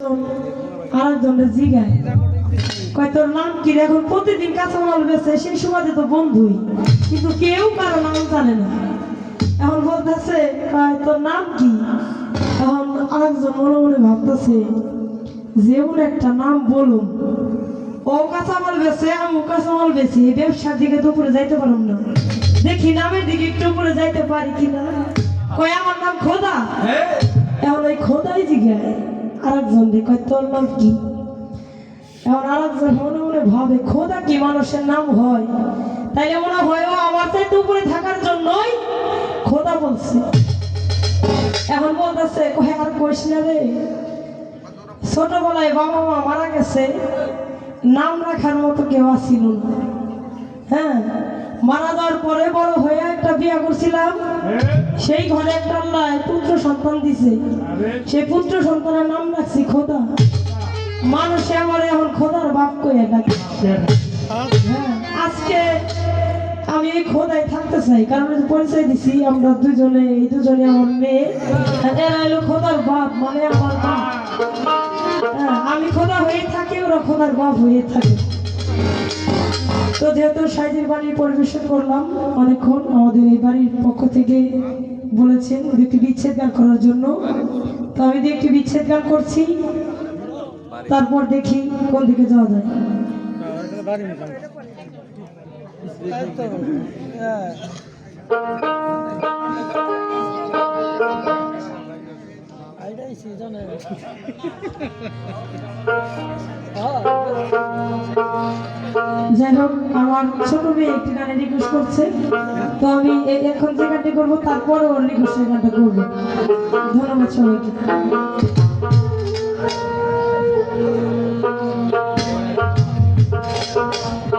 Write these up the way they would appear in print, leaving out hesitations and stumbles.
একজন আরেকজনের জিগায় কয় তোর নাম কি রে? এখন প্রতিদিন কাঁচামাল বেচে, সেই সময় তো বন্ধুই, কিন্তু কেউ কারো নাম জানে না। এখন বলতেছে তোর নাম কি? এখন আরেকজন মনে মনে ভাবতেছে যেমন একটা নাম বলুন, ও কাঁচামাল বেচে আমি কাঁচামাল বেচি, এই ব্যবসার দিকে তো উপরে যাইতে পারলাম না, দেখি নামের দিকে একটু উপরে যাইতে পারি কিনা। কয় আমার নাম খোদা। এখন ওই খোদাই জিজ্ঞায় আরেকজন রে কয় তোর নাম কি? এখন আরেকজন মনে মনে ভাবে খোদা কি মানুষের নাম হয়? তাইলে মনে হয় ও আমার চাইতে উপরে থাকার জন্যই খোদা বলছে। এখন বলতেছে কয় আর কইস না রে, ছোটবেলায় বাবা মা মারা গেছে, নাম রাখার মতো কেউ আসিল না। হ্যাঁ, মারা যাওয়ার পরে বড় হয়ে একটা বিয়ে করছিলাম, সেই ঘরে একটা আল্লাহ পুত্র সন্তান দিছে, সেই পুত্র সন্তানের নাম রাখছি খোদা। মানুষে আমার এখন খোদার বাপ কয়ে ডাকে। হ্যাঁ, আজকে আমি এই খোদায় থাকতে চাই, কারণ পরিচয় দিছি আমরা দুজনে, এই দুজনে আমার মেয়ে, এরা হলো খোদার বাপ, মানে আমার বাপ। আমি খোদা হয়ে থাকি, ওরা খোদার বাপ হয়ে থাকে। তো যেহেতু সাইজের বাড়ি পরিবেশন করলাম অনেকক্ষণ, আমাদের এই বাড়ির পক্ষ থেকে বলেছেন একটি বিচ্ছেদ গান করার জন্য, তো আমি একটি বিচ্ছেদ গান করছি, তারপর দেখি কোন দিকে যাওয়া যায়। যাই হোক, আমার ছোট মেয়ে একটি গানে রিকোয়েস্ট করছে, তো আমি এখন যে গানটি করবো তারপরে ওর রিকোয়েস্টের গানটা করবো। ধন্যবাদ সবাইকে।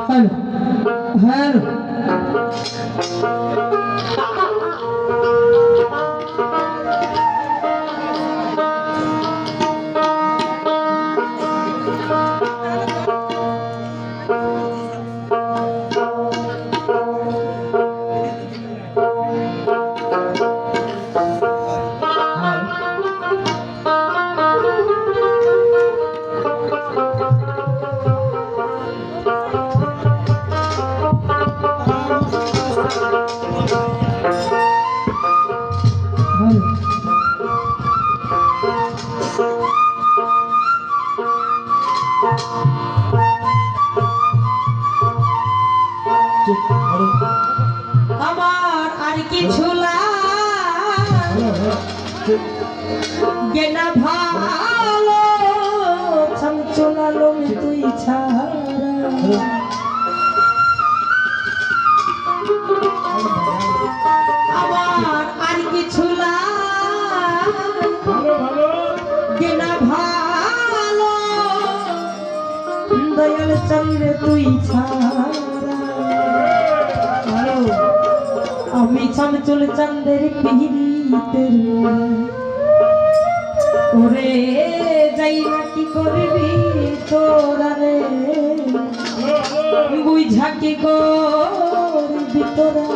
হ্যালো হ্যালো, আমার আর কিছু লাগে না ভালো, চলালো তুই ছাড়া। আমার আর কিছু লাগে না ভালো, দয়াল চন্দ্রে তুই ছাড়া। আমি চঞ্চল চাঁদের পিহিতের ওরে যাই না কি করবি তোরা রে, বুঝা কি করবি তোরা,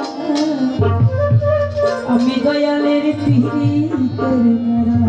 আমি দয়ালের পিহিতের